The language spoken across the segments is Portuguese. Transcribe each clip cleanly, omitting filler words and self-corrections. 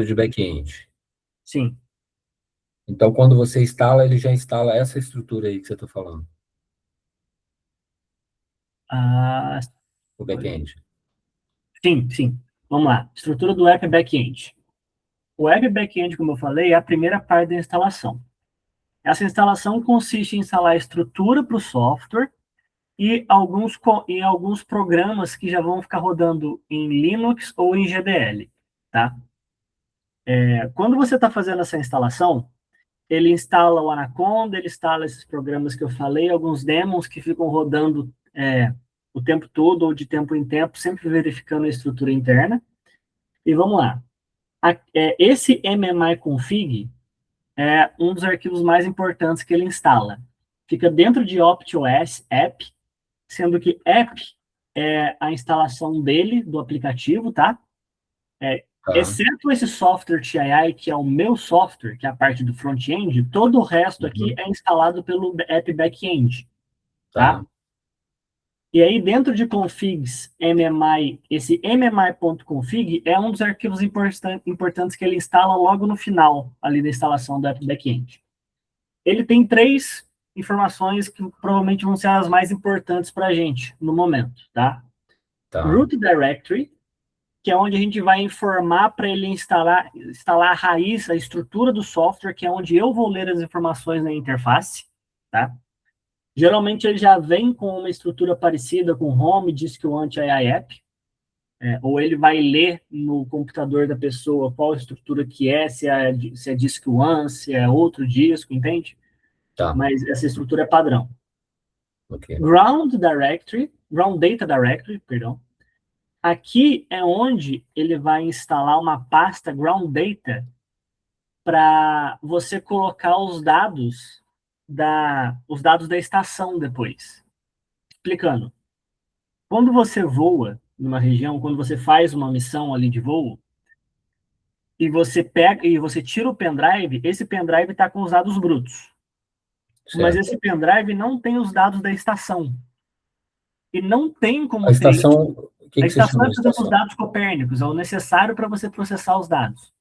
de back-end. Sim. Então, quando você instala, ele já instala essa estrutura aí que você está falando, Ah, o back-end. sim. Vamos lá. Estrutura do app back-end. O app back-end, como eu falei, é a primeira parte da instalação. Essa instalação consiste em instalar a estrutura para o software e alguns programas que já vão ficar rodando em Linux ou em GDL, tá? Quando você está fazendo essa instalação, ele instala o Anaconda, ele instala esses programas que eu falei, alguns daemons que ficam rodando o tempo todo ou de tempo em tempo, sempre verificando a estrutura interna. E vamos lá. Esse MMI config é um dos arquivos mais importantes que ele instala. Fica dentro de OptOS App, sendo que app é a instalação dele, do aplicativo, tá? Tá. Exceto esse software TII, que é o meu software, que é a parte do front-end, todo o resto aqui Uhum. é instalado pelo app back-end, tá? Tá. E aí, dentro de configs MMI, esse mmi.config é um dos arquivos importantes que ele instala logo no final, ali da instalação do app back-end. Ele tem 3 informações que provavelmente vão ser as mais importantes para a gente no momento, tá? Tá. Root Directory, que é onde a gente vai informar para ele instalar a raiz, a estrutura do software, que é onde eu vou ler as informações na interface, tá? Geralmente ele já vem com uma estrutura parecida com Home, Disk One, AI App, ou ele vai ler no computador da pessoa qual estrutura que é, se é Disk One, se é outro disco, entende? Tá. Mas essa estrutura é padrão. Ok. Ground Data Directory, perdão. Aqui é onde ele vai instalar uma pasta Ground Data para você colocar os dados da estação depois. Explicando. Quando você voa numa região, quando você faz uma missão ali de voo, e você pega e você tira o pendrive, esse pendrive está com os dados brutos. Mas Certo. esse pendrive não tem os dados da estação. E não tem A como ter. estação, o que A que você estação chama é, de por exemplo, os estação? dados copérnicos, é o necessário para você processar os dados.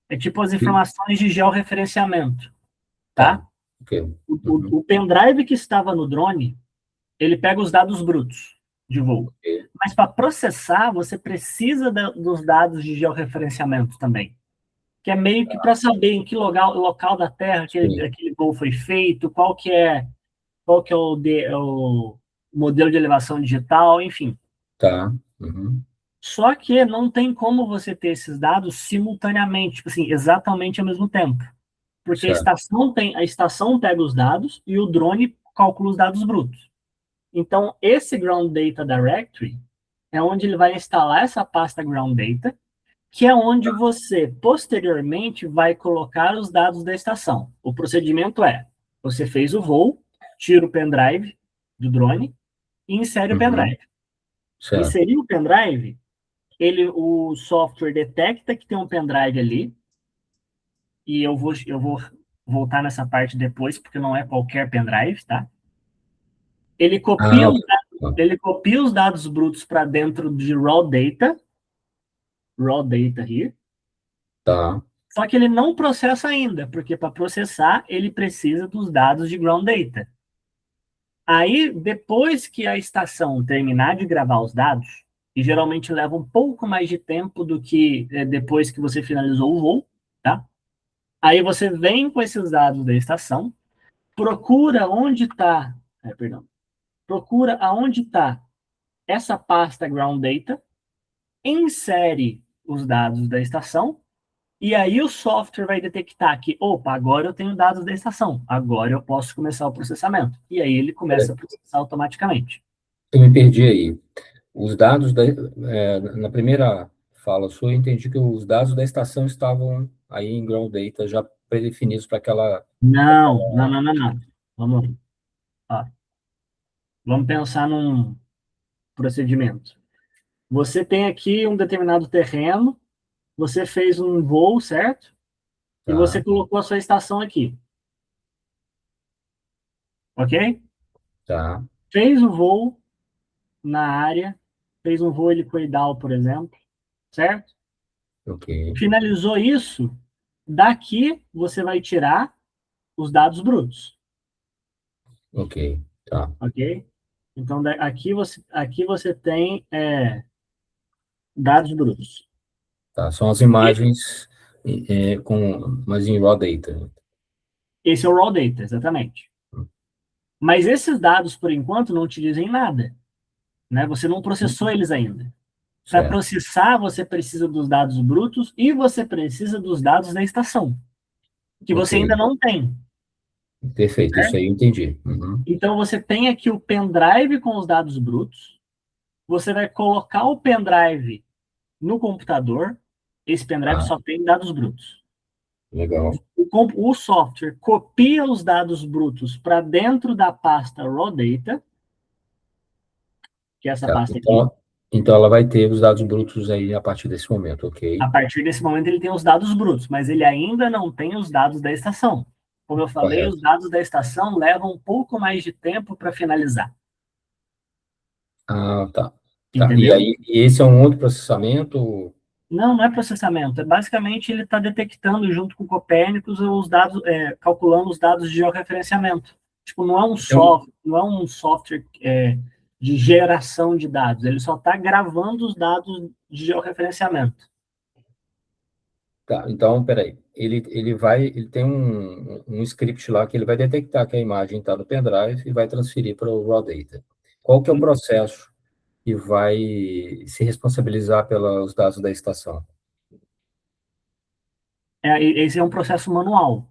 É tipo as E- informações de georreferenciamento, Tá. tá? Ok. Uhum. O pendrive que estava no drone, ele pega os dados brutos de voo. Ok. Mas para processar, você precisa dos dados de georreferenciamento também. Que é meio que para saber em que local da Terra Sim. aquele voo foi feito, qual que é o modelo de elevação digital, enfim. Tá. Uhum. Só que não tem como você ter esses dados simultaneamente, tipo assim, exatamente ao mesmo tempo. Porque Certo. a estação pega os dados e o drone calcula os dados brutos. Então, esse Ground Data Directory é onde ele vai instalar essa pasta Ground Data, que é onde você, posteriormente, vai colocar os dados da estação. O procedimento é, você fez o voo, tira o pendrive do drone e insere o Uhum. pendrive. Certo. Inserir o pendrive, o software detecta que tem um pendrive ali, e eu vou voltar nessa parte depois, porque não é qualquer pendrive, tá? Ele copia Ah, os, tá. ele copia os dados brutos para dentro de raw data here, Tá. só que ele não processa ainda, porque para processar ele precisa dos dados de ground data. Aí, depois que a estação terminar de gravar os dados, e geralmente leva um pouco mais de tempo do que depois que você finalizou o voo, tá? Aí você vem com esses dados da estação, procura onde está, perdão, procura aonde está essa pasta ground data, insere os dados da estação, e aí o software vai detectar que, opa, agora eu tenho dados da estação, agora eu posso começar o processamento. E aí ele começa a processar automaticamente. Eu me perdi aí. Os dados na primeira fala sua, eu entendi que os dados da estação estavam aí em ground data já predefinidos para aquela. Não. Vamos, ó, vamos pensar num procedimento. Você tem aqui um determinado terreno, você fez um voo, certo? E você Tá, colocou a sua estação aqui, ok? tá, Fez o voo na área, fez um voo helicoidal, por exemplo, certo? Ok, Finalizou isso, daqui você vai tirar os dados brutos, ok, tá, ok? Então, aqui você tem dados brutos. tá. São as E imagens mas em raw data, né? esse é o raw data, exatamente. Mas esses dados, por enquanto, não te dizem nada, né? Você não processou eles ainda. Para Certo, processar, você precisa dos dados brutos e você precisa dos dados da estação, que ok, você ainda não tem. perfeito, isso aí eu entendi. Uhum. Então, você tem aqui o pendrive com os dados brutos, você vai colocar o pendrive no computador, esse pendrive Tá, só tem dados brutos. legal, O software copia os dados brutos para dentro da pasta raw data, que é essa tá. pasta aqui. Então ela vai ter os dados brutos aí a partir desse momento, A ok? partir desse momento, ele tem os dados brutos, mas ele ainda não tem os dados da estação. Como eu falei, os Correto. dados da estação levam um pouco mais de tempo para finalizar. Ah, tá. Tá. E Entendeu? aí, e esse é um outro processamento? Não, não é processamento. Basicamente, ele está detectando, junto com o Copérnicos, os dados, calculando os dados de georreferenciamento. Tipo, Então, não é um software de geração de dados. Ele só está gravando os dados de georreferenciamento. tá. Então, peraí. Ele tem um script lá que ele vai detectar que a imagem está no pendrive e vai transferir para o raw data. Qual que é o processo que vai se responsabilizar pelos dados da estação? Esse é um processo manual.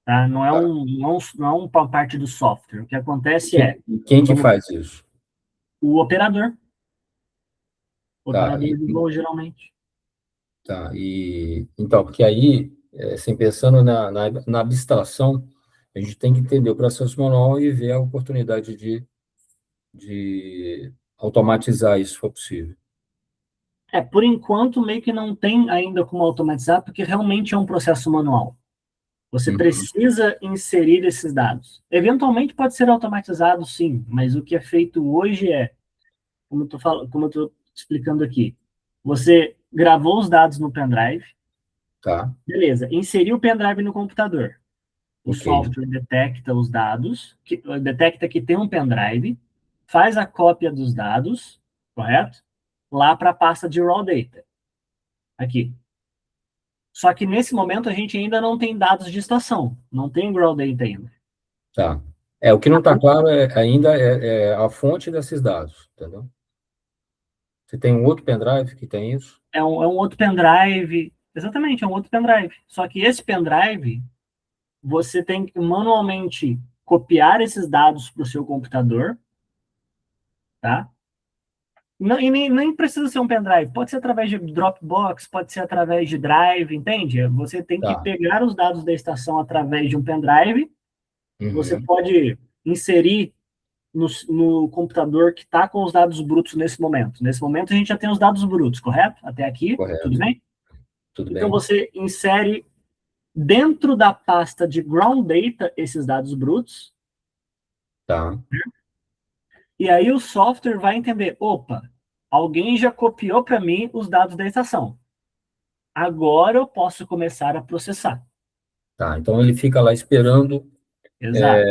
Tá? Tá. Não é uma parte do software. O que E acontece quem, é, e quem que vamos, faz isso? o operador, o Tá. operador de voo, geralmente. Tá. Então, porque aí, assim, pensando na abstração, a gente tem que entender o processo manual e ver a oportunidade de automatizar isso, se for possível. Por enquanto, meio que não tem ainda como automatizar, porque realmente é um processo manual. Você Uhum. precisa inserir esses dados. Eventualmente pode ser automatizado, sim, mas o que é feito hoje como eu estou explicando aqui. Você gravou os dados no pendrive, Tá, beleza, inseriu o pendrive no computador. O ok, software detecta os dados, detecta que tem um pendrive, faz a cópia dos dados, correto? Lá para a pasta de raw data, aqui. Só que nesse momento a gente ainda não tem dados de estação, não tem raw data ainda. tá. O que não está claro ainda é a fonte desses dados, entendeu? Você tem um outro pendrive que tem isso? É um outro pendrive, exatamente, é um outro pendrive. Só que esse pendrive, você tem que manualmente copiar esses dados para o seu computador, tá? Não, e nem precisa ser um pendrive, pode ser através de Dropbox, pode ser através de Drive, entende? Você tem que Tá. pegar os dados da estação através de um pendrive, você Uhum. pode inserir no computador que está com os dados brutos nesse momento. Nesse momento a gente já tem os dados brutos, correto? Até aqui, tudo Correto. bem? Tudo Então bem? você insere dentro da pasta de ground data esses dados brutos, Tá, e aí o software vai entender, opa, alguém já copiou para mim os dados da estação. Agora eu posso começar a processar. tá. Então ele fica lá esperando, Exato.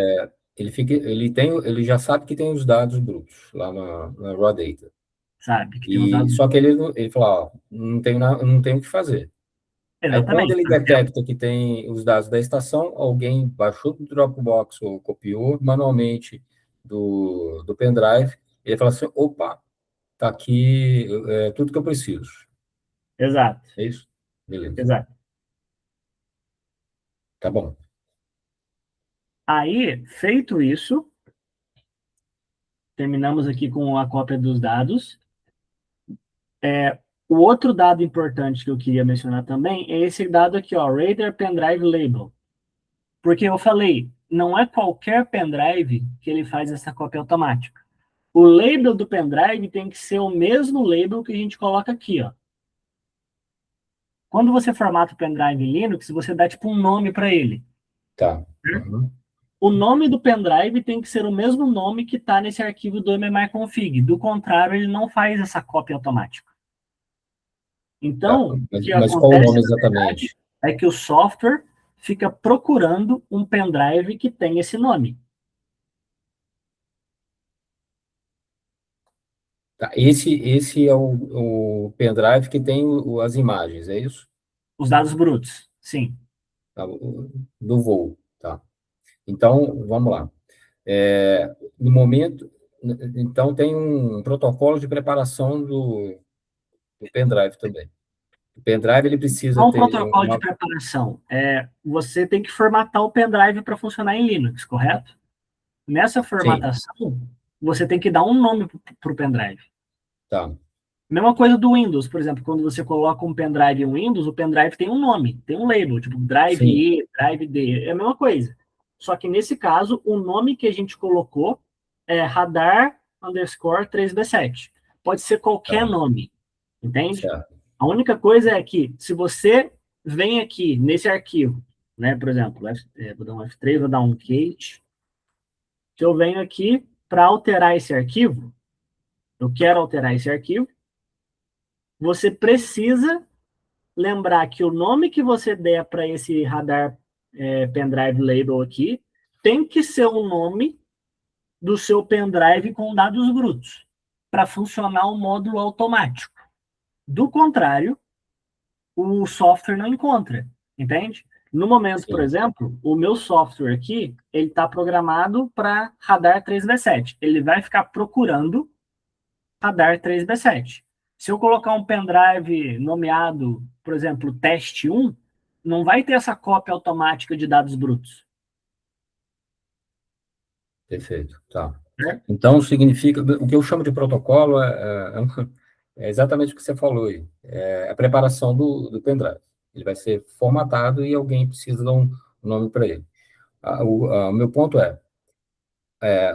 ele já sabe que tem os dados brutos lá na raw data. Sabe? Que tem os E dados. só que ele fala, ó, não tenho o que fazer. Aí, quando Exatamente. ele detecta que tem os dados da estação, alguém baixou do Dropbox ou copiou manualmente do pendrive, ele fala assim: opa, tá aqui tudo que eu preciso. Exato. É isso? Beleza. Exato. Tá bom. Aí, feito isso, terminamos aqui com a cópia dos dados. O outro dado importante que eu queria mencionar também é esse dado aqui, ó, Radar Pendrive Label. Porque eu falei, não é qualquer pendrive que ele faz essa cópia automática. O label do pendrive tem que ser o mesmo label que a gente coloca aqui, ó. Quando você formata o pendrive em Linux, você dá tipo um nome para ele. Tá. Uhum. O nome do pendrive tem que ser o mesmo nome que está nesse arquivo do mmyconfig. Do contrário, ele não faz essa cópia automática. Tá. Então, o que Mas qual o acontece, nome na verdade, exatamente? é que o software fica procurando um pendrive que tem esse nome. Tá. Esse é o pendrive que tem as imagens, é isso? Os dados brutos, sim. Tá, do voo, tá. Então, vamos lá. No momento, então tem um protocolo de preparação do pendrive também. O pendrive ele precisa Qual o ter protocolo de preparação? Você tem que formatar o pendrive para funcionar em Linux, correto? Nessa sim, formatação, você tem que dar um nome para o pendrive. tá, Mesma coisa do Windows, por exemplo, quando você coloca um pendrive em Windows, o pendrive tem um nome, tem um label, tipo Drive sim, E, Drive D, é a mesma coisa. Só que nesse caso, o nome que a gente colocou é radar underscore 3B7. Pode ser qualquer tá, nome, entende? certo, A única coisa é que, se você vem aqui nesse arquivo, né, por exemplo, vou dar um F3, vou dar um cage, se eu venho aqui para alterar esse arquivo, eu quero alterar esse arquivo, você precisa lembrar que o nome que você der para esse radar pendrive label aqui tem que ser o nome do seu pendrive com dados brutos, para funcionar o módulo automático. Do contrário, o software não encontra, entende? No momento, por sim, exemplo, o meu software aqui, ele está programado para radar 3B7. Ele vai ficar procurando radar 3B7. Se eu colocar um pendrive nomeado, por exemplo, teste 1, não vai ter essa cópia automática de dados brutos. perfeito, tá. Certo? Então, significa, o que eu chamo de protocolo é exatamente o que você falou aí, é a preparação do pendrive. Ele vai ser formatado e alguém precisa dar um nome para ele. O meu ponto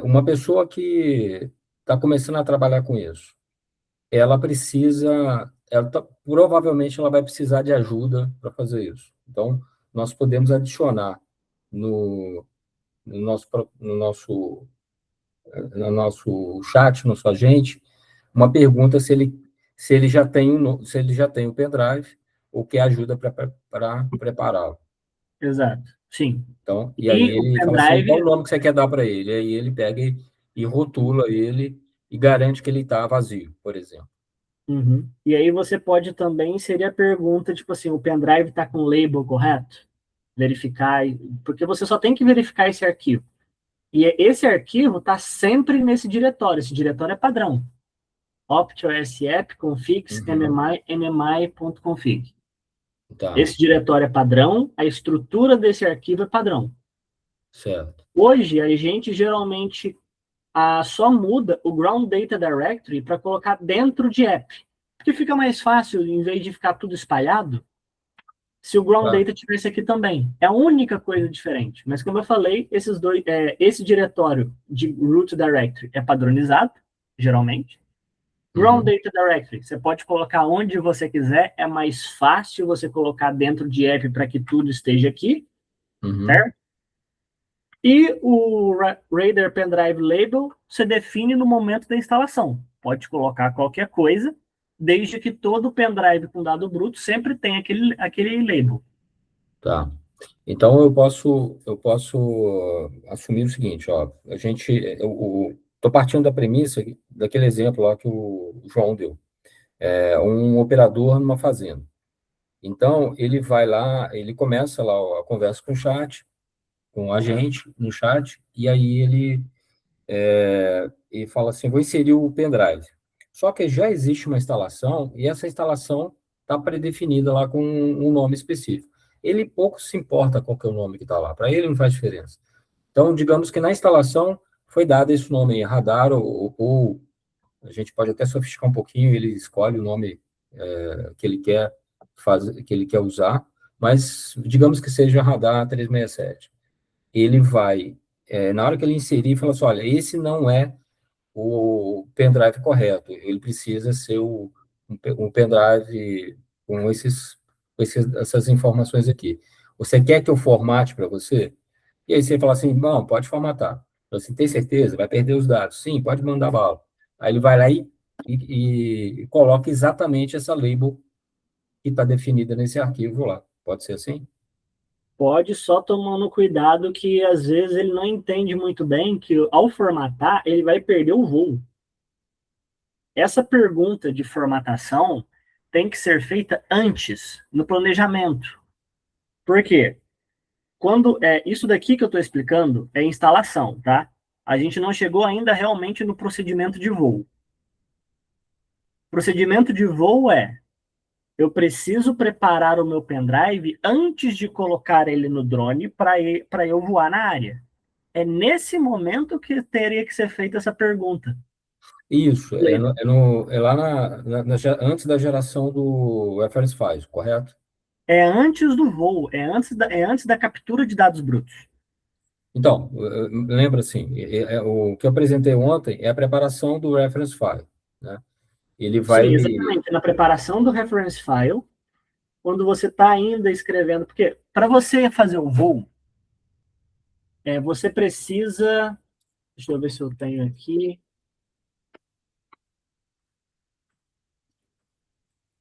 uma pessoa que está começando a trabalhar com isso, ela precisa, provavelmente ela vai precisar de ajuda para fazer isso. Então, nós podemos adicionar no, no nosso, no nosso, no nosso chat, no nosso agente, uma pergunta se ele já tem se ele já tem o pendrive ou quer ajuda para prepará-lo. Exato. Sim. Então, e aí E o ele fala assim, qual o pendrive. nome que você quer dar para ele? Aí ele pega e rotula ele e garante que ele está vazio, por exemplo. Uhum. E aí você pode também inserir a pergunta, tipo assim, o pendrive está com o label correto? Verificar, porque você só tem que verificar esse arquivo. E esse arquivo está sempre nesse diretório. Esse diretório é padrão. opt.osf configs Uhum. mmi.config. Tá, Esse diretório é padrão, a estrutura desse arquivo é padrão. certo. Hoje, a gente geralmente só muda o Ground Data Directory para colocar dentro de app. Porque fica mais fácil, em vez de ficar tudo espalhado, se o Ground Tá. Data tivesse aqui também. É a única coisa diferente. Mas como eu falei, esse diretório de root directory é padronizado, geralmente. Ground Uhum. Data Directory, você pode colocar onde você quiser, é mais fácil você colocar dentro de app para que tudo esteja aqui, Uhum. certo? E o Raider Pendrive Label você define no momento da instalação. Pode colocar qualquer coisa, desde que todo pendrive com dado bruto sempre tenha aquele label. Tá. Então eu posso assumir o seguinte, ó, eu tô partindo da premissa daquele exemplo lá que o João deu. É um operador numa fazenda. Então ele vai lá, ele começa lá a conversa com o chat, com a gente no chat, e aí ele fala assim, vou inserir o pendrive. Só que já existe uma instalação e essa instalação está predefinida lá com um nome específico. Ele pouco se importa qual que é o nome que está lá, para ele não faz diferença. Então, digamos que na instalação foi dado esse nome aí, radar, ou a gente pode até sofisticar um pouquinho, ele escolhe o nome que ele quer que ele quer usar, mas digamos que seja radar 367. Ele vai, na hora que ele inserir, fala assim, olha, esse não é o pendrive correto. Ele precisa ser um pendrive com essas informações aqui. Você quer que eu formate para você? E aí você fala assim, não, pode formatar. Você tem certeza? Vai perder os dados? Sim, pode mandar bala. Aí ele vai lá e coloca exatamente essa label que está definida nesse arquivo lá. Pode ser assim? Pode, só tomando cuidado que às vezes ele não entende muito bem que ao formatar ele vai perder o voo. Essa pergunta de formatação tem que ser feita antes, no planejamento. Por quê? Quando isso daqui que eu estou explicando é instalação, tá? A gente não chegou ainda realmente no procedimento de voo. Procedimento de voo eu preciso preparar o meu pendrive antes de colocar ele no drone para eu voar na área. É nesse momento que teria que ser feita essa pergunta. Isso, é lá antes da geração do reference file, correto? É antes do voo, é antes da captura de dados brutos. Então, lembra assim, o que eu apresentei ontem é a preparação do reference file, né? Ele vai... Sim, exatamente. Na preparação do reference file, quando você está ainda escrevendo, porque para você fazer o voo, você precisa. Deixa eu ver se eu tenho aqui.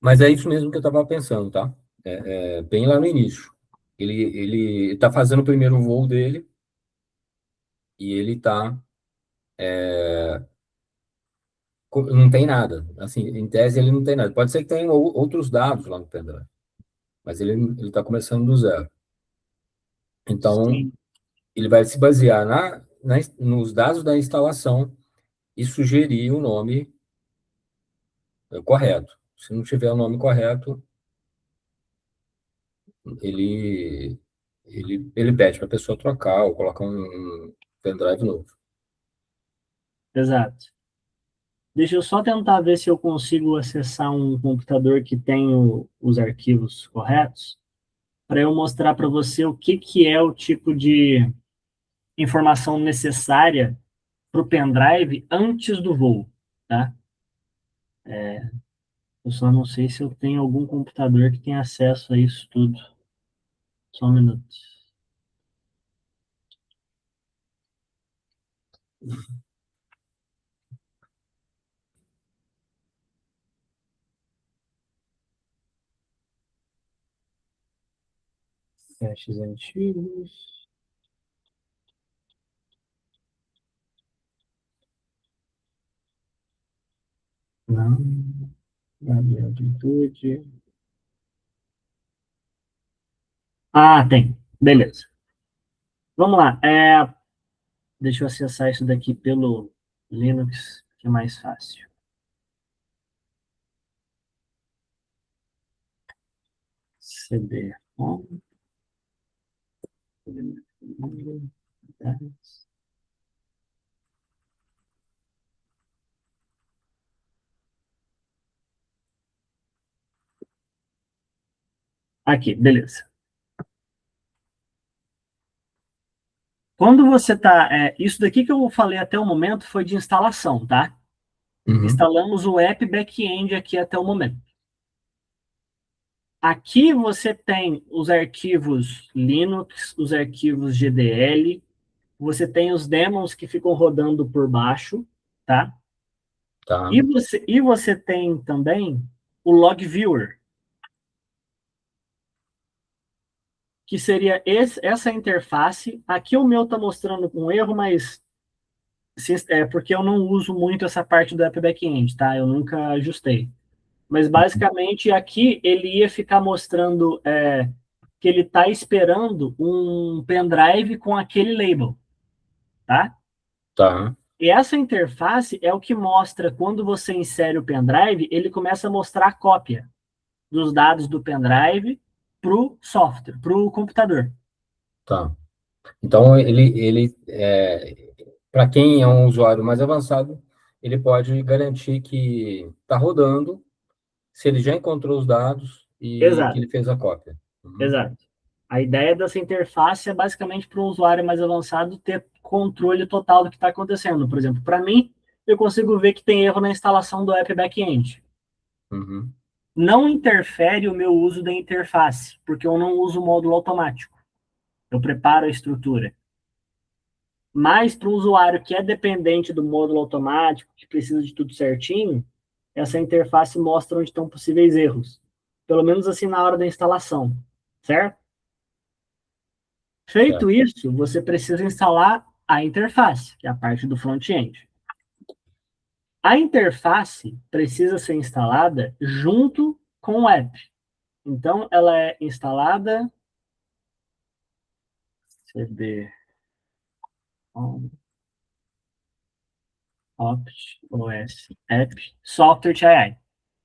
Mas é isso mesmo que eu estava pensando, tá? Bem lá no início. Ele está fazendo o primeiro voo dele e ele está... não tem nada. Assim, em tese, ele não tem nada. Pode ser que tenha outros dados lá no pendrive, mas ele está começando do zero. Então, Sim, ele vai se basear nos dados da instalação e sugerir o nome correto. Se não tiver o nome correto, ele, ele pede para a pessoa trocar ou colocar um pendrive novo. exato. Deixa eu só tentar ver se eu consigo acessar um computador que tem os arquivos corretos, para eu mostrar para você o que é o tipo de informação necessária para o pendrive antes do voo, tá? Eu só não sei se eu tenho algum computador que tenha acesso a isso tudo. Só um minuto. Caches antigos. Não. Gabriel Amplitude. Ah, tem. Beleza. Vamos lá. Deixa eu acessar isso daqui pelo Linux, que é mais fácil. CD-ROM. Aqui, beleza. Quando você está. Isso daqui que eu falei até o momento foi de instalação, tá? Uhum. Instalamos o app back-end aqui até o momento. Aqui você tem os arquivos Linux, os arquivos GDL, você tem os daemons que ficam rodando por baixo, tá? Tá, E você tem também o log viewer, que seria essa interface. Aqui o meu está mostrando um erro, mas porque eu não uso muito essa parte do app backend, tá? Eu nunca ajustei. Mas basicamente aqui ele ia ficar mostrando que ele está esperando um pendrive com aquele label, tá? tá, E essa interface é o que mostra quando você insere o pendrive, ele começa a mostrar a cópia dos dados do pendrive para o software, para o computador. tá. Então, para quem é um usuário mais avançado, ele pode garantir que está rodando, se ele já encontrou os dados e que Exato, ele fez a cópia. Uhum, exato. A ideia dessa interface é basicamente para um usuário mais avançado ter controle total do que está acontecendo. Por exemplo, para mim, eu consigo ver que tem erro na instalação do app backend. uhum, Não interfere o meu uso da interface, porque eu não uso o módulo automático. Eu preparo a estrutura. Mas para o usuário que é dependente do módulo automático, que precisa de tudo certinho, essa interface mostra onde estão possíveis erros. pelo menos assim na hora da instalação, certo? Feito certo. isso, você precisa instalar a interface, que é a parte do front-end. A interface precisa ser instalada junto com o app. Então, ela é instalada cd opt os app software.ti.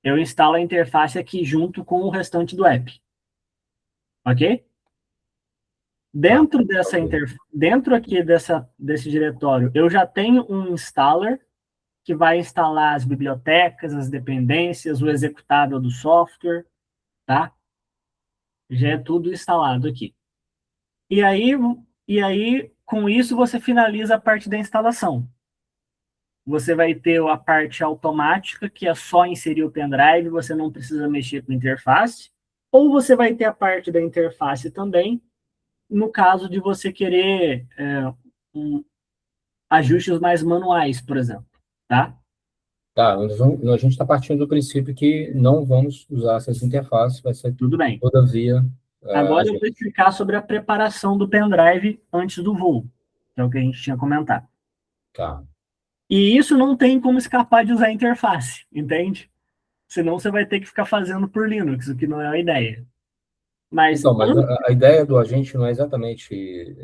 Eu instalo a interface aqui junto com o restante do app. Ok? Tá, Dentro aqui desse diretório, eu já tenho um installer que vai instalar as bibliotecas, as dependências, o executável do software, tá? Já é tudo instalado aqui. E aí, com isso, você finaliza a parte da instalação. Você vai ter a parte automática, que é só inserir o pendrive, você não precisa mexer com a interface. Ou você vai ter a parte da interface também, no caso de você querer ajustes mais manuais, por exemplo, tá? tá, a gente está partindo do princípio que não vamos usar essas interfaces, vai ser Tudo bem. toda via a Agora eu vou gente. explicar sobre a preparação do pendrive antes do voo, que é o que a gente tinha comentado. Tá. E isso não tem como escapar de usar a interface, entende? Senão você vai ter que ficar fazendo por Linux, o que não é a ideia. Mas, Então, mas a ideia do agente não é exatamente.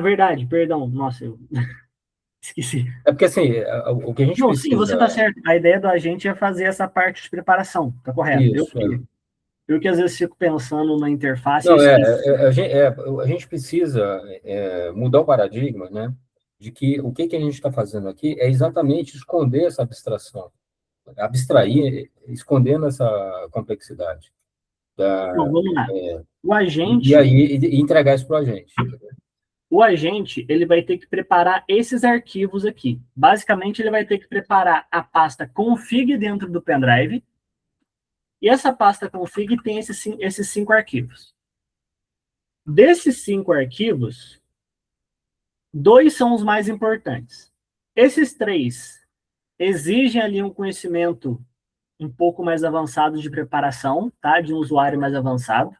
verdade, perdão. Nossa, eu esqueci. É porque, assim, o que a gente Não, sim, você está precisa. certo. A ideia do agente é fazer essa parte de preparação, tá correto. Isso. Eu que às vezes fico pensando na interface e Não, esqueço. a gente precisa mudar o paradigma, né? De que o que a gente está fazendo aqui é exatamente esconder essa abstração, abstrair, escondendo essa complexidade. Então, Da, vamos lá. O e agente, aí e entregar isso para a gente. ele vai ter que preparar esses arquivos aqui. Basicamente, ele vai ter que preparar a pasta config dentro do pendrive, e essa pasta config tem esses 5 arquivos. Desses 5 arquivos, 2 são os mais importantes. Esses 3 exigem ali um conhecimento um pouco mais avançado de preparação, tá? De um usuário mais avançado.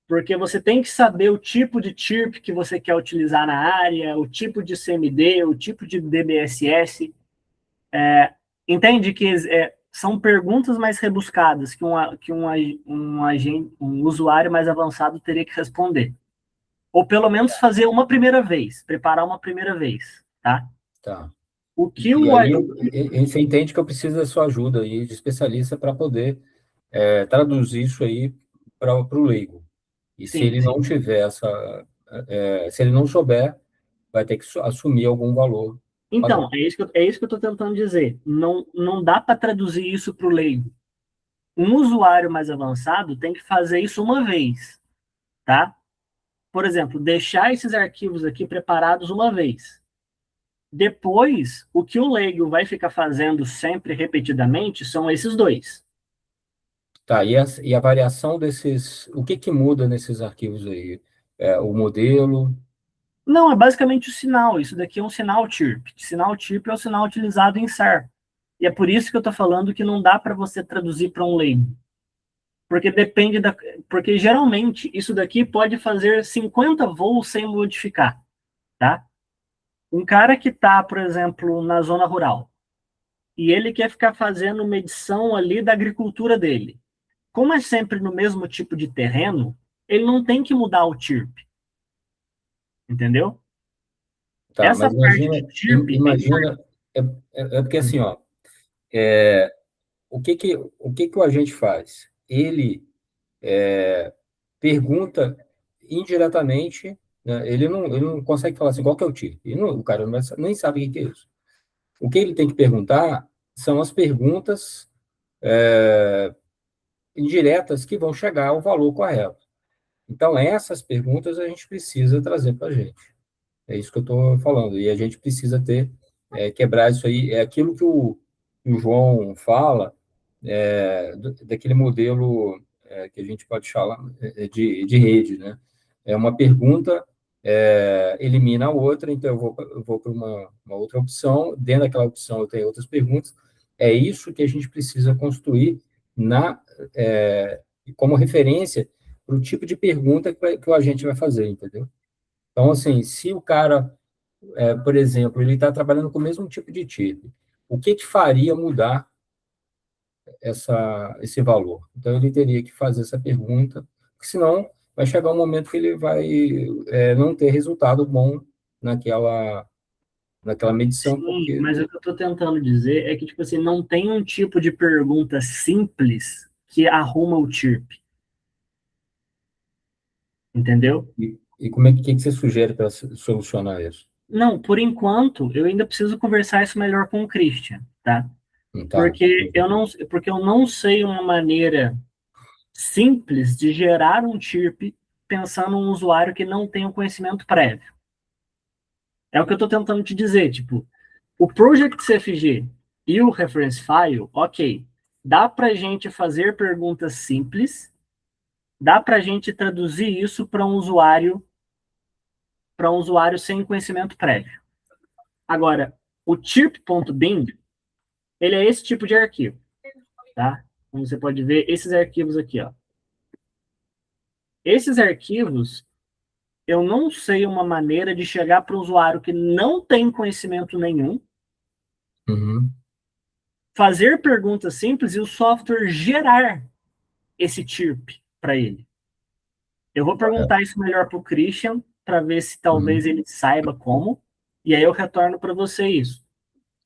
Porque você tem que saber o tipo de chirp que você quer utilizar na área, o tipo de CMD, o tipo de DBSS. Entende que são perguntas mais rebuscadas que um usuário mais avançado teria que responder. Ou pelo menos fazer uma primeira vez, preparar uma primeira vez, tá? Tá. O que E o... aí você entende que eu preciso da sua ajuda aí de especialista para poder traduzir isso aí para o leigo. E se Sim, ele não sim. tiver se ele não souber, vai ter que assumir algum valor padrão. Então, é isso que eu estou tentando dizer. Não, não dá para traduzir isso para o leigo. Um usuário mais avançado tem que fazer isso uma vez, tá? Por exemplo, deixar esses arquivos aqui preparados uma vez. Depois, o que o leigo vai ficar fazendo sempre repetidamente são esses 2. Tá, e a variação desses, o que muda nesses arquivos aí? O modelo, Não, é basicamente o sinal. Isso daqui é um sinal chirp. Sinal chirp é o sinal utilizado em SAR. E é por isso que eu estou falando que não dá para você traduzir para um leigo. Porque depende da. Porque geralmente isso daqui pode fazer 50 voos sem modificar, tá? Um cara que está, por exemplo, na zona rural e ele quer ficar fazendo medição ali da agricultura dele. Como é sempre no mesmo tipo de terreno, ele não tem que mudar o TIRP, entendeu? tá, Essa mas parte de TIRP é imagina, é porque assim, importante. ó, o que que o agente faz? Ele pergunta indiretamente, né, ele não consegue falar assim, qual que é o tipo? O cara nem sabe o que é isso. O que ele tem que perguntar são as perguntas indiretas que vão chegar ao valor correto. Então, essas perguntas a gente precisa trazer para a gente. É isso que eu estou falando. E a gente precisa quebrar isso aí. É aquilo que o João fala, daquele modelo que a gente pode falar de rede, né? É uma pergunta, elimina a outra, então eu vou para uma outra opção, dentro daquela opção eu tenho outras perguntas. É isso que a gente precisa construir como referência para o tipo de pergunta que o agente vai fazer, entendeu? Então, assim, se o cara, por exemplo, ele está trabalhando com o mesmo tipo de chip, o que te faria mudar esse valor? Então, ele teria que fazer essa pergunta, porque senão vai chegar um momento que ele vai não ter resultado bom naquela, naquela medição, Sim, porque... mas o que eu estou tentando dizer é que, tipo assim, não tem um tipo de pergunta simples que arruma o chirp, entendeu? E como é que você sugere para solucionar isso? Não, por enquanto, eu ainda preciso conversar isso melhor com o Christian, tá? Tá. Porque eu não sei uma maneira simples de gerar um chirp pensando num usuário que não tem o conhecimento prévio. É o que eu estou tentando te dizer, tipo, o Project CFG e o Reference File, ok, dá para a gente fazer perguntas simples, dá para a gente traduzir isso para um usuário sem conhecimento prévio. Agora, o chirp.bin, ele é esse tipo de arquivo, tá? Como você pode ver, esses arquivos aqui, ó. Esses arquivos, eu não sei uma maneira de chegar para o usuário que não tem conhecimento nenhum, Uhum. fazer perguntas simples e o software gerar esse chirp para ele. Eu vou perguntar isso melhor para o Christian, para ver se talvez Uhum. ele saiba como, e aí eu retorno para você isso.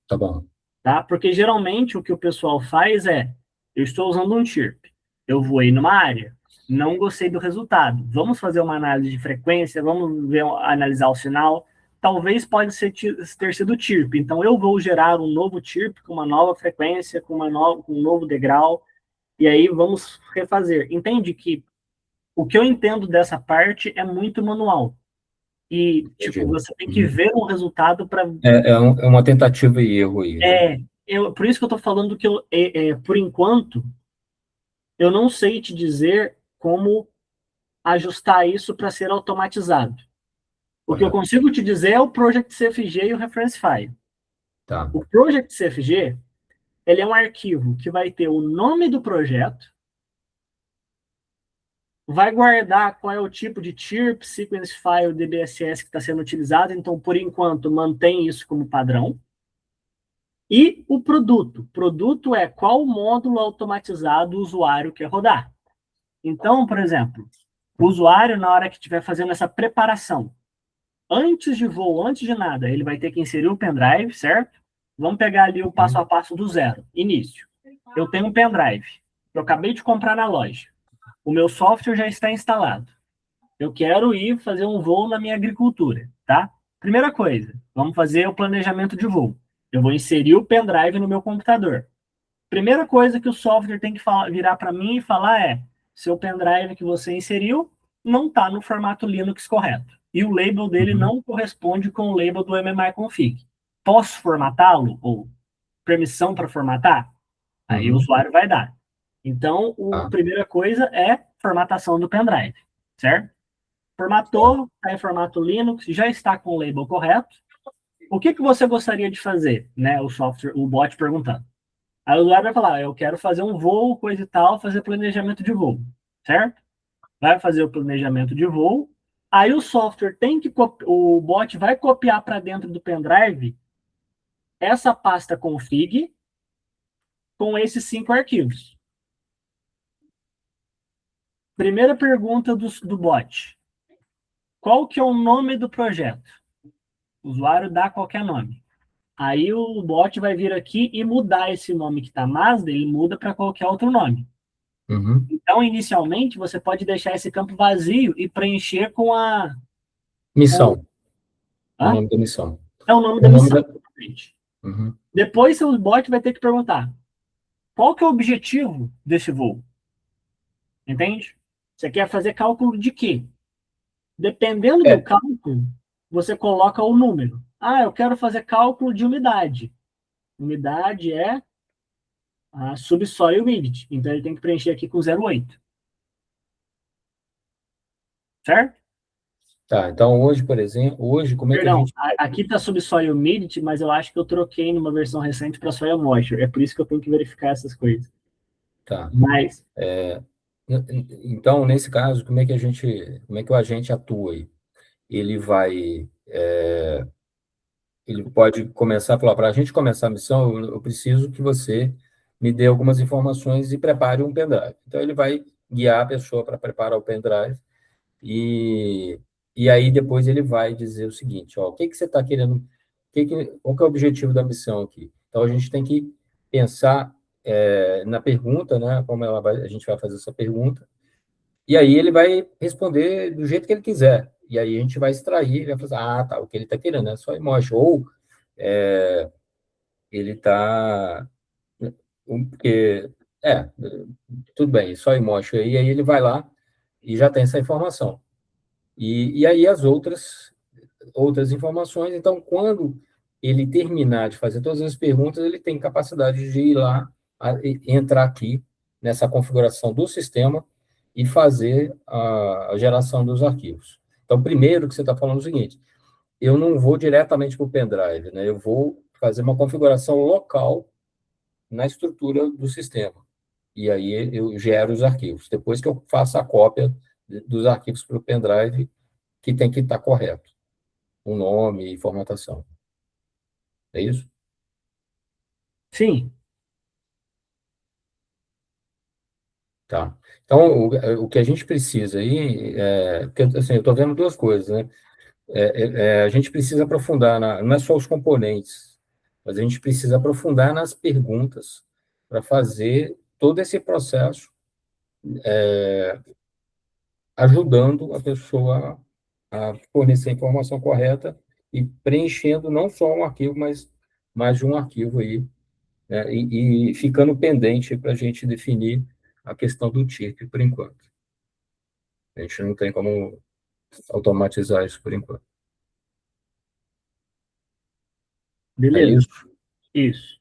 Tá bom. Tá? Porque geralmente o que o pessoal faz é, eu estou usando um chirp, eu voei numa área, não gostei do resultado, vamos fazer uma análise de frequência, vamos ver, analisar o sinal, talvez pode ter sido chirp, então eu vou gerar um novo chirp com uma nova frequência, com um novo degrau, e aí vamos refazer. Entende que o que eu entendo dessa parte é muito manual. E, tipo, Entendi. você tem que Uhum. ver um resultado para. É uma tentativa e erro aí, né? Por isso que eu estou falando que por enquanto, eu não sei te dizer como ajustar isso para ser automatizado. O que eu Correto. consigo te dizer é o Project CFG e o Reference File. Tá. O Project CFG, ele é um arquivo que vai ter o nome do projeto, vai guardar qual é o tipo de chirp, sequence file, DBSS que está sendo utilizado, então, por enquanto, mantém isso como padrão. E o produto. Produto é qual módulo automatizado o usuário quer rodar. Então, por exemplo, o usuário, na hora que estiver fazendo essa preparação, antes de voo, antes de nada, ele vai ter que inserir o pendrive, certo? Vamos pegar ali o passo a passo do zero. Início. Eu tenho um pendrive. Eu acabei de comprar na loja. O meu software já está instalado. Eu quero ir fazer um voo na minha agricultura, tá? Primeira coisa, vamos fazer o planejamento de voo. Eu vou inserir o pendrive no meu computador. Primeira coisa que o software tem que virar para mim e falar é: seu pendrive que você inseriu não está no formato Linux correto. E o label dele Uhum. não corresponde com o label do MMI-config. Posso formatá-lo? Ou permissão para formatar? Aí o Uhum. usuário vai dar. Então, a Tá. primeira coisa é formatação do pendrive, certo? Formatou, está em formato Linux, já está com o label correto. O que você gostaria de fazer? Né? O software, o bot perguntando. Aí o usuário vai falar, eu quero fazer um voo, coisa e tal, fazer planejamento de voo, certo? Vai fazer o planejamento de voo. Aí o software tem que, o bot vai copiar para dentro do pendrive essa pasta config com esses 5 arquivos. Primeira pergunta do bot. Qual que é o nome do projeto? O usuário dá qualquer nome. Aí o bot vai vir aqui e mudar esse nome que está Mazda, ele muda para qualquer outro nome. Uhum. Então, inicialmente, você pode deixar esse campo vazio e preencher com a... Com, Missão. O hã? nome da missão. É o nome da O nome missão. da... Uhum. Depois, seu bot vai ter que perguntar, qual que é o objetivo desse voo? Entende? Você quer fazer cálculo de quê? Dependendo do É, cálculo, você coloca o número. Ah, eu quero fazer cálculo de umidade. Umidade é a subsoil humidity. Então, ele tem que preencher aqui com 0,8. Certo? tá. Então, hoje, por exemplo, hoje, como é que a Perdão, gente... aqui está subsoil humidity, mas eu acho que eu troquei numa versão recente para soil moisture. É por isso que eu tenho que verificar essas coisas. Tá. Mas, Então, nesse caso, como é que o agente atua aí? Ele vai, ele pode começar a falar, para a gente começar a missão, eu preciso que você me dê algumas informações e prepare um pendrive. Então, ele vai guiar a pessoa para preparar o pendrive e, e aí depois ele vai dizer o seguinte, ó, o que que você está querendo, qual que é o objetivo da missão aqui? Então, a gente tem que pensar na pergunta, né, a gente vai fazer essa pergunta, e aí ele vai responder do jeito que ele quiser. E aí a gente vai extrair, vai falar, tá, o que ele está querendo é só emoji. Ou ele está. Porque, tudo bem, só emoji. E aí ele vai lá e já tem essa informação. E aí as outras informações. Então, quando ele terminar de fazer todas as perguntas, ele tem capacidade de ir lá, entrar aqui nessa configuração do sistema e fazer a geração dos arquivos. Então, primeiro que você está falando é o seguinte, eu não vou diretamente para o pendrive, né? Eu vou fazer uma configuração local na estrutura do sistema. E aí eu gero os arquivos. Depois que eu faço a cópia dos arquivos para o pendrive, que tem que estar correto o nome e formatação. É isso? sim, Tá. Então, o que a gente precisa aí, porque, assim, eu estou vendo duas coisas, né? A gente precisa aprofundar, não é só os componentes, mas a gente precisa aprofundar nas perguntas para fazer todo esse processo, ajudando a pessoa a fornecer a informação correta e preenchendo não só um arquivo, mas mais de um arquivo aí, né? E ficando pendente para a gente definir a questão do TIP por enquanto. A gente não tem como automatizar isso por enquanto. É beleza, isso? isso.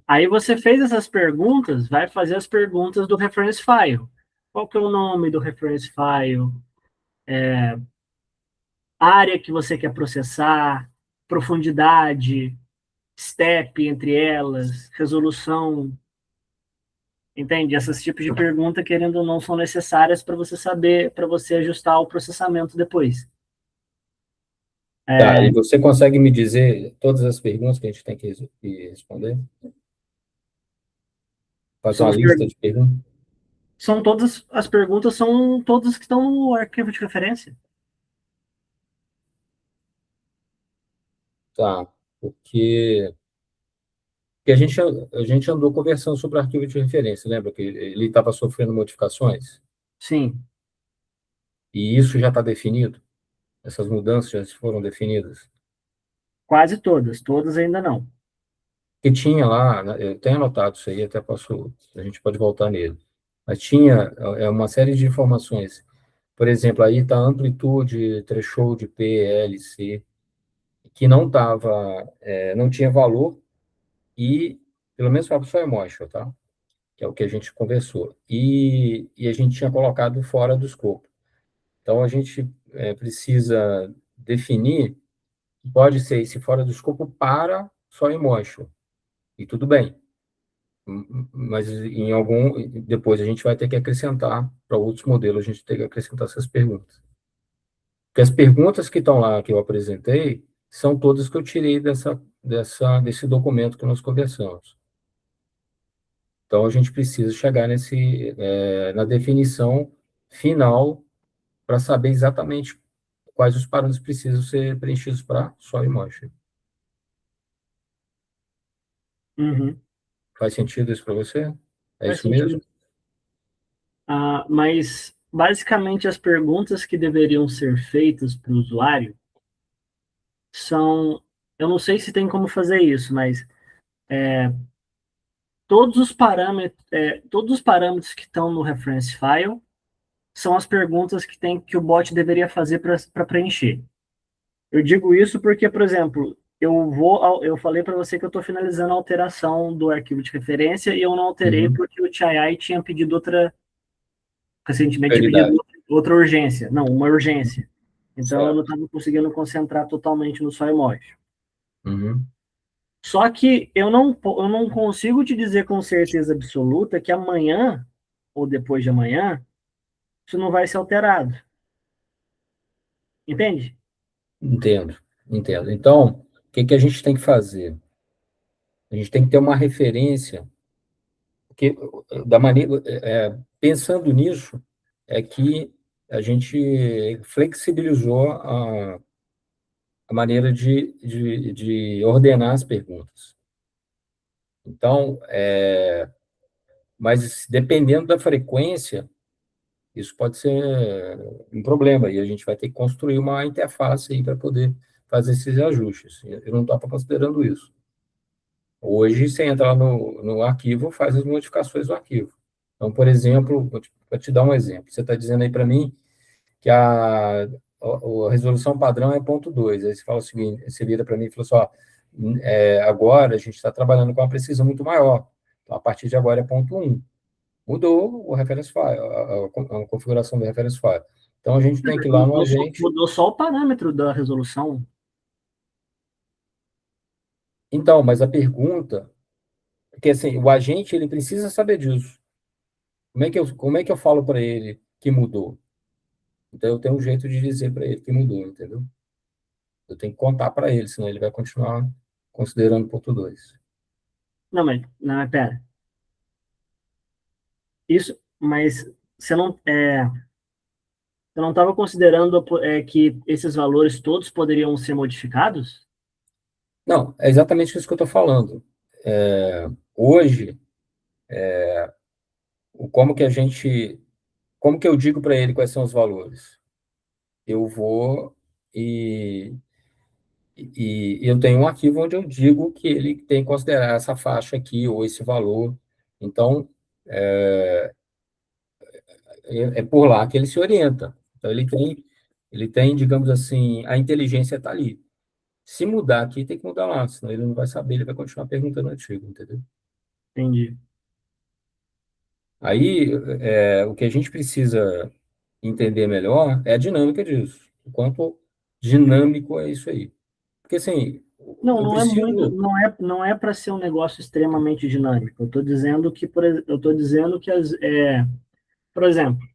Aí você fez essas perguntas, vai fazer as perguntas do reference file. Qual que é o nome do reference file? Área que você quer processar, profundidade, step entre elas, resolução, entende? Esses tipos de pergunta, querendo ou não, são necessárias para você saber, para você ajustar o processamento depois. Tá, e você consegue me dizer todas as perguntas que a gente tem que responder? Faz São, uma as lista de perguntas? são todas as perguntas, são todas que estão no arquivo de referência. Tá, porque a gente andou conversando sobre o arquivo de referência, lembra que ele estava sofrendo modificações? Sim, E isso já está definido? Essas mudanças já foram definidas? quase todas, todas ainda não. Que tinha lá, né, eu tenho anotado isso aí, a gente pode voltar nele. Mas tinha uma série de informações. Por exemplo, aí está amplitude, threshold, P, L, C, que não tinha valor e, pelo menos para o emotion, tá? Que é o que a gente conversou. E a gente tinha colocado fora do escopo. Então, a gente precisa definir, pode ser esse fora do escopo para só emotion. E tudo bem. Mas depois a gente vai ter que acrescentar, para outros modelos, a gente tem que acrescentar essas perguntas. Porque as perguntas que estão lá, que eu apresentei, são todas que eu tirei desse documento que nós conversamos. Então, a gente precisa chegar na definição final para saber exatamente quais os parâmetros precisam ser preenchidos para só emoji. Uhum, Faz sentido isso para você? É faz isso mesmo? sentido. Mas, basicamente, as perguntas que deveriam ser feitas para o usuário são. Eu não sei se tem como fazer isso, mas todos os parâmetros que estão no reference file são as perguntas que o bot deveria fazer para preencher. Eu digo isso porque, por exemplo, eu falei para você que eu estou finalizando a alteração do arquivo de referência e eu não alterei Uhum. porque o Chai tinha pedido recentemente tinha pedido Prioridade. outra urgência, não, uma urgência. Então eu não Certo. estava conseguindo concentrar totalmente no só emoji. Uhum. Só que eu não consigo te dizer com certeza absoluta que amanhã ou depois de amanhã isso não vai ser alterado. Entende? Entendo, entendo. Então, o que que a gente tem que fazer? A gente tem que ter uma referência, porque da maneira, pensando nisso, é que a gente flexibilizou a maneira de ordenar as perguntas. Então, mas dependendo da frequência, isso pode ser um problema, e a gente vai ter que construir uma interface aí para poder fazer esses ajustes. Eu não estava considerando isso. Hoje, você entra lá no arquivo, faz as modificações do arquivo. Então, por exemplo, vou te dar um exemplo. Você está dizendo aí para mim que a resolução padrão é ponto 2. Aí você fala o seguinte, você vira para mim e fala assim, ó, agora a gente está trabalhando com uma precisão muito maior. Então, a partir de agora é ponto 1. Mudou o reference file, a configuração do reference file. Então, a gente tem que ir lá no agente. Mudou só o parâmetro da resolução. Então, mas a pergunta, porque assim, o agente ele precisa saber disso. Como é que eu falo para ele que mudou? Então, eu tenho um jeito de dizer para ele que mudou, entendeu? Eu tenho que contar para ele, senão ele vai continuar considerando ponto 2. Não, mas pera. Isso, mas você não estava considerando que esses valores todos poderiam ser modificados? Não, é exatamente isso que eu estou falando. Hoje, como que a gente, como que eu digo para ele quais são os valores? Eu vou e, e eu tenho um arquivo onde eu digo que ele tem que considerar essa faixa aqui ou esse valor. Então, é por lá que ele se orienta. Então, ele tem, digamos assim, a inteligência está ali. Se mudar aqui, tem que mudar lá, senão ele não vai saber, ele vai continuar perguntando antigo, entendeu? Entendi. Aí, o que a gente precisa entender melhor é a dinâmica disso. O quanto dinâmico é isso aí. Porque, assim, Não, eu não é muito, preciso. não é para ser um negócio extremamente dinâmico. Eu estou dizendo que por exemplo,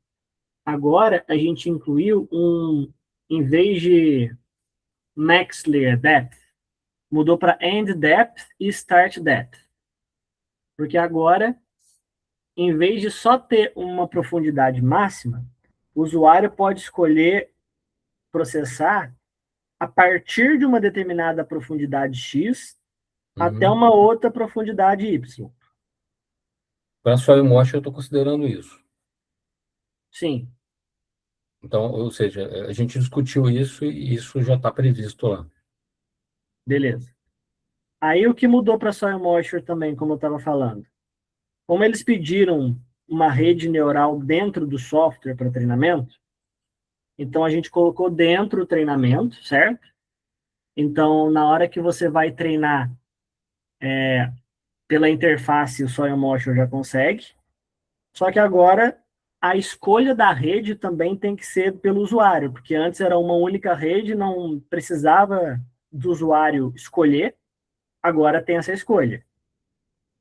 agora a gente incluiu em vez de max layer depth, mudou para end depth e start depth. Porque agora, em vez de só ter uma profundidade máxima, o usuário pode escolher processar a partir de uma determinada profundidade X até Uhum. uma outra profundidade Y. Para sua emotion, eu estou considerando isso. Sim, Então, ou seja, a gente discutiu isso e isso já está previsto lá. beleza. Aí o que mudou para Soil Moisture também, como eu estava falando? Como eles pediram uma rede neural dentro do software para treinamento, então a gente colocou dentro o treinamento, certo? Então, na hora que você vai treinar pela interface, o Soil Moisture já consegue. Só que agora a escolha da rede também tem que ser pelo usuário, porque antes era uma única rede, não precisava do usuário escolher, agora tem essa escolha.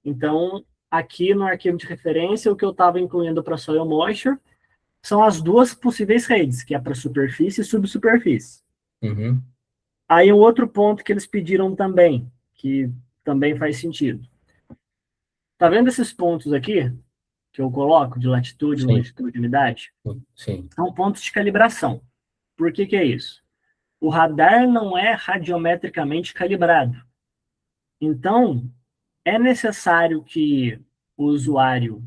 Então, aqui no arquivo de referência, o que eu estava incluindo para Soil Moisture são as duas possíveis redes, que é para superfície e subsuperfície. Uhum. Aí um outro ponto que eles pediram também, que também faz sentido. Tá vendo esses pontos aqui que eu coloco de latitude, Sim, longitude, umidade? sim. São pontos de calibração. Por que que é isso? O radar não é radiometricamente calibrado. Então, é necessário que o usuário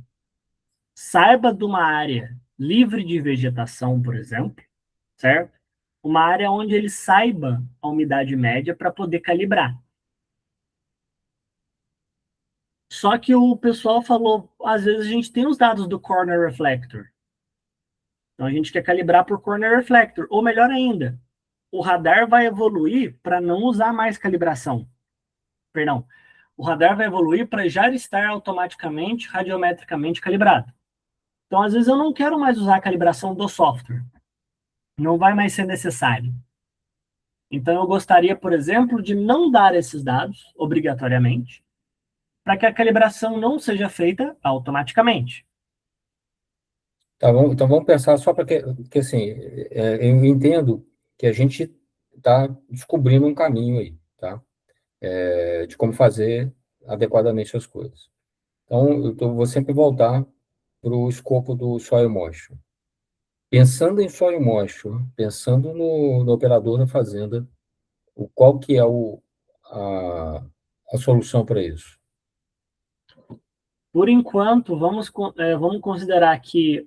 saiba de uma área livre de vegetação, por exemplo, certo? Uma área onde ele saiba a umidade média para poder calibrar. Só que o pessoal falou, às vezes a gente tem os dados do corner reflector. Então a gente quer calibrar por corner reflector, ou melhor ainda, o radar vai evoluir para não usar mais calibração. Perdão. O radar vai evoluir para já estar automaticamente radiometricamente calibrado. Então, às vezes, eu não quero mais usar a calibração do software. Não vai mais ser necessário. Então, eu gostaria, por exemplo, de não dar esses dados, obrigatoriamente, para que a calibração não seja feita automaticamente. Tá bom? Então vamos pensar só para que assim, eu entendo que a gente está descobrindo um caminho aí, tá? De como fazer adequadamente as coisas. Então, vou sempre voltar para o escopo do soil moisture. Pensando em soil moisture, pensando no operador da fazenda, qual que é a, a solução para isso? Por enquanto, vamos considerar que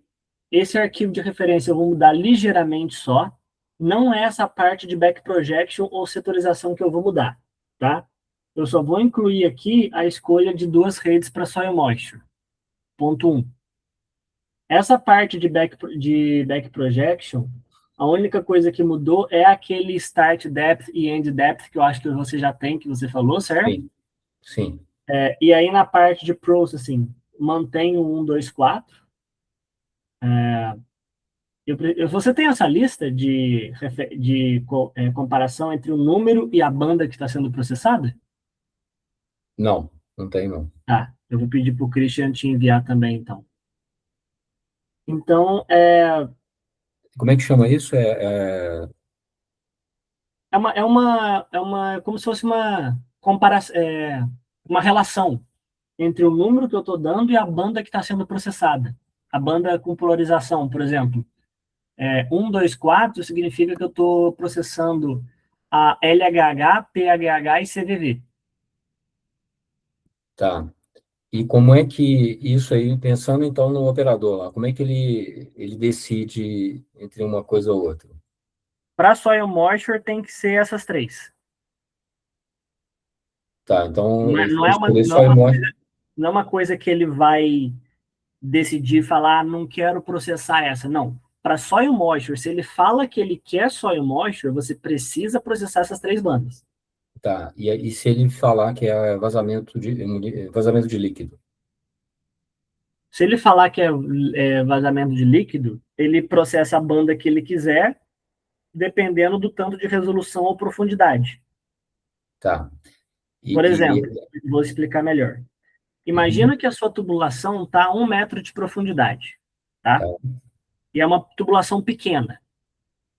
esse arquivo de referência eu vou mudar ligeiramente só. Não é essa parte de back projection ou setorização que eu vou mudar, tá? Eu só vou incluir aqui a escolha de 2 redes para soil moisture. Ponto 1. Essa parte de back projection, a única coisa que mudou é aquele start depth e end depth, que eu acho que você já tem, que você falou, certo? Sim, sim. E aí na parte de processing, mantém o 1, 2, 4. Você tem essa lista de comparação entre o número e a banda que está sendo processada? Não, não tem não. Tá, eu vou pedir para o Christian te enviar também, então. Então, Como é que chama isso? como se fosse uma comparação, uma relação entre o número que eu estou dando e a banda que está sendo processada. A banda com polarização, por exemplo. 1, 2, 4 significa que eu estou processando a LHH, PHH e CVV. Tá. E como é que isso aí, pensando então no operador lá, como é que ele decide entre uma coisa ou outra? Para soil moisture tem que ser essas 3. Tá, então Não eu é, não vou é uma, escolher não é só uma, imóvel. não é uma coisa que ele vai decidir falar, não quero processar essa. Não. Para soil moisture, se ele fala que ele quer soil moisture, você precisa processar essas 3 bandas. Tá, e se ele falar que é vazamento de líquido? Se ele falar que é vazamento de líquido, ele processa a banda que ele quiser, dependendo do tanto de resolução ou profundidade. Tá. Por exemplo, E, vou explicar melhor. uhum, Imagina que a sua tubulação está a 1 metro de profundidade, tá? tá, E é uma tubulação pequena.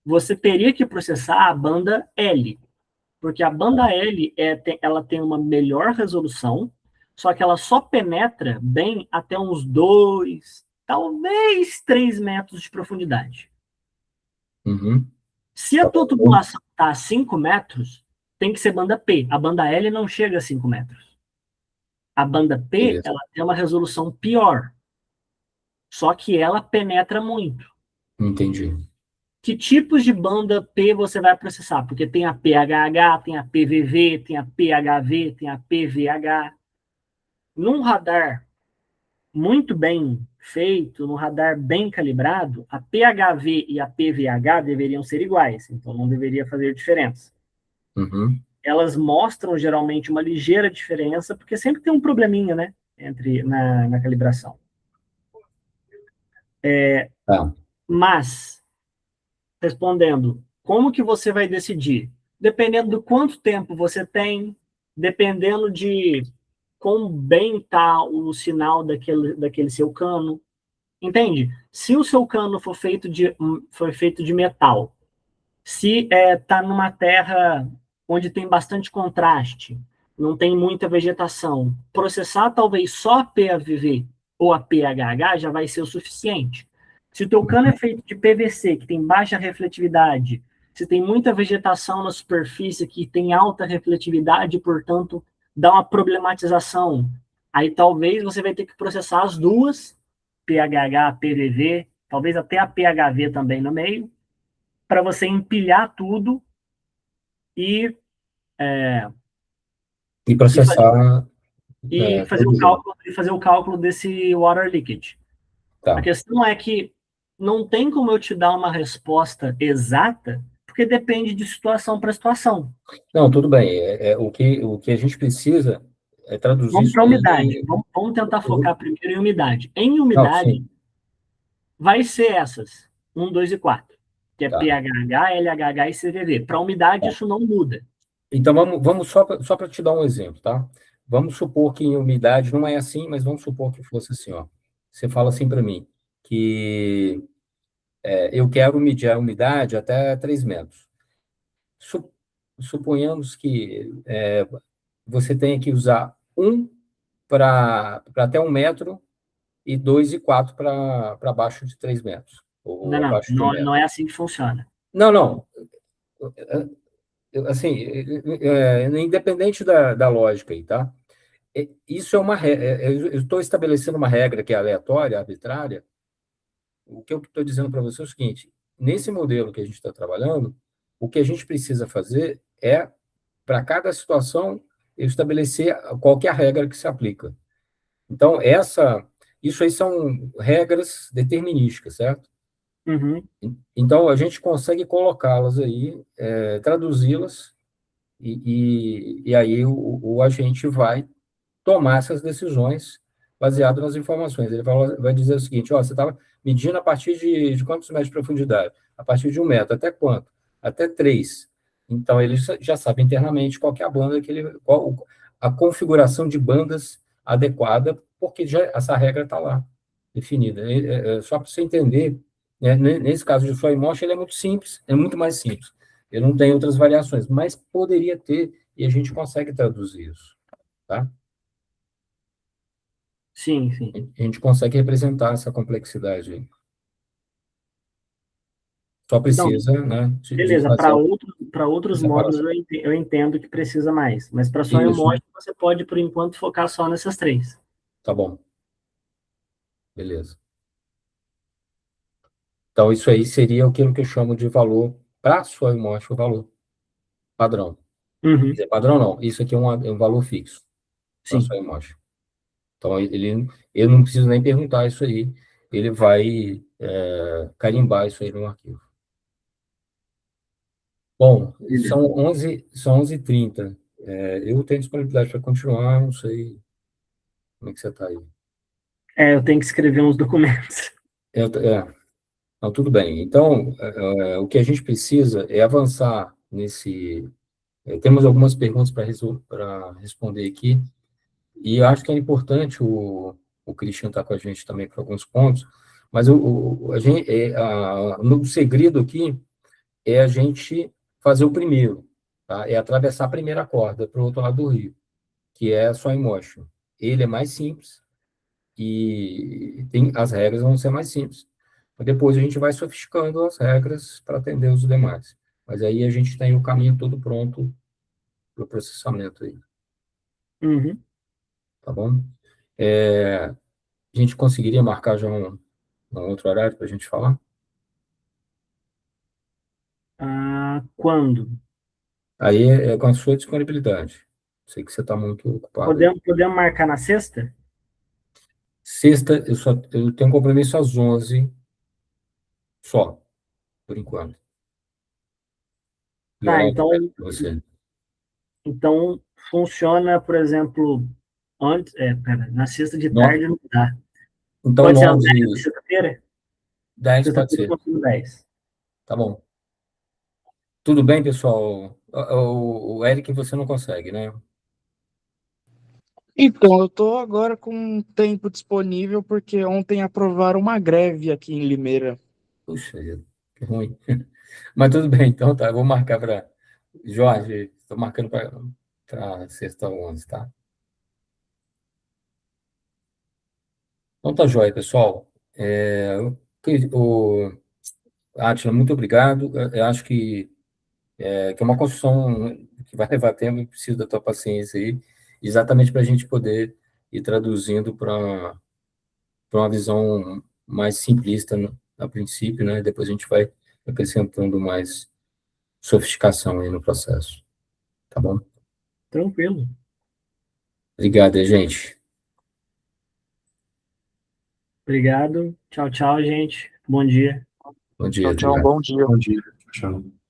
Você teria que processar a banda L, porque a banda L ela tem uma melhor resolução, só que ela só penetra bem até uns 2, talvez 3 metros de profundidade. uhum, Se a tá tua bom, tubulação está a 5 metros, tem que ser banda P. A banda L não chega a 5 metros. A banda P, beleza, ela tem uma resolução pior, só que ela penetra muito. entendi. Que tipos de banda P você vai processar? Porque tem a PHH, tem a PVV, tem a PHV, tem a PVH. Num radar muito bem feito, num radar bem calibrado, a PHV e a PVH deveriam ser iguais, então não deveria fazer diferença. Uhum, Elas mostram geralmente uma ligeira diferença, porque sempre tem um probleminha, né, na calibração. tá, Mas, respondendo, como que você vai decidir? Dependendo do quanto tempo você tem, dependendo de quão bem está o sinal daquele seu cano. Entende? Se o seu cano foi feito de metal, se está numa terra onde tem bastante contraste, não tem muita vegetação, processar talvez só a PAVV ou a PHH já vai ser o suficiente. Se o teu cano é feito de PVC, que tem baixa refletividade, se tem muita vegetação na superfície que tem alta refletividade, portanto, dá uma problematização, aí talvez você vai ter que processar as duas, PHH, PVV, talvez até a PHV também no meio, para você empilhar tudo e, e e, fazer, processar todo junto. e fazer o cálculo desse water leakage. A Tá. questão é que não tem como eu te dar uma resposta exata, porque depende de situação para situação. Não, tudo bem. O que a gente precisa é traduzir Vamos isso para a aí umidade. Vamos tentar focar primeiro em umidade. Em Não, umidade, sim. vai ser essas: 1, 2 e 4. que é Tá. pHH, LHH e CVV. Para umidade, isso não muda. Então, vamos só para te dar um exemplo, tá? Vamos supor que em umidade não é assim, mas vamos supor que fosse assim, ó. Você fala assim para mim, que eu quero medir a umidade até 3 metros. Su- Suponhamos que você tenha que usar um para até 1 metro e 2 e 4 para abaixo de 3 metros, Não, ou não, abaixo de um não, metro. não é assim que funciona. Não, não. Assim, independente da lógica aí, tá? Isso é uma regra. Eu estou estabelecendo uma regra que é aleatória, arbitrária. O que eu estou dizendo para você é o seguinte: nesse modelo que a gente está trabalhando, o que a gente precisa fazer é, para cada situação, eu estabelecer qual que é a regra que se aplica. Então, isso aí são regras determinísticas, certo? Uhum. Então, a gente consegue colocá-las aí, traduzi-las, e aí o agente vai tomar essas decisões baseado nas informações. Ele vai dizer o seguinte: ó, você estava medindo a partir de quantos metros de profundidade? A partir de 1 metro. Até quanto? Até 3. Então, ele já sabe internamente qual que é a banda qual a configuração de bandas adequada, porque já essa regra está lá, definida. Só para você entender, né, nesse caso de Floyd Motion, ele é muito simples, é muito mais simples. Ele não tem outras variações, mas poderia ter, e a gente consegue traduzir isso, tá? Sim, sim. A gente consegue representar essa complexidade aí. Só Não, precisa, né, de beleza. fazer Para a outros módulos separação. eu entendo que precisa mais. Mas para só Isso, emoji, você pode, por enquanto, focar só nessas três. tá bom, beleza. Então, isso aí seria aquilo que eu chamo de valor para sua imagem, o valor padrão. Quer Uhum. dizer, padrão não, isso aqui é um valor fixo para Sim. sua imagem. Então, eu não preciso nem perguntar isso aí, ele vai carimbar isso aí no arquivo. Bom, Beleza. são 11h30. Eu tenho disponibilidade para continuar, não sei como é que você está aí. Eu tenho que escrever uns documentos. Não, tudo bem. Então, o que a gente precisa é avançar nesse. Temos algumas perguntas para responder aqui, e eu acho que é importante o Christian estar com a gente também para alguns pontos, mas a gente, o segredo aqui é a gente fazer o primeiro, tá? É atravessar a primeira corda para o outro lado do rio, que é só Motion. Ele é mais simples, e as regras vão ser mais simples. Depois a gente vai sofisticando as regras para atender os demais. Mas aí a gente tem o caminho todo pronto para o processamento aí, Uhum. tá bom? A gente conseguiria marcar já um outro horário para a gente falar? Quando? Aí é com a sua disponibilidade. Sei que você está muito ocupado aí. Podemos marcar na sexta? Sexta, eu tenho um compromisso às 11 só, por enquanto. E Tá, horário então, para você. então funciona, por exemplo, pera, na sexta de No, tarde não dá. então, Pode ser às 10 da 9, sexta-feira? 10 pode Sexta-feira eu ser. consigo 10. Tá bom. Tudo bem, pessoal? O Eric você não consegue, né? Então, eu estou agora com um tempo disponível porque ontem aprovaram uma greve aqui em Limeira. Puxa, vida, que ruim. Mas tudo bem, então tá. Eu vou marcar para. Jorge, estou marcando para sexta 11, tá? Então tá jóia, pessoal. O Átila, muito obrigado. Eu acho que é uma construção que vai levar tempo e preciso da tua paciência aí, exatamente para a gente poder ir traduzindo para uma visão mais simplista a princípio, né? Depois a gente vai acrescentando mais sofisticação aí no processo, tá bom? Tranquilo. Obrigado, gente. Obrigado. Tchau, tchau, gente. Bom dia. Bom dia, Tchau, tchau, um obrigado. bom dia. Bom dia. Tchau.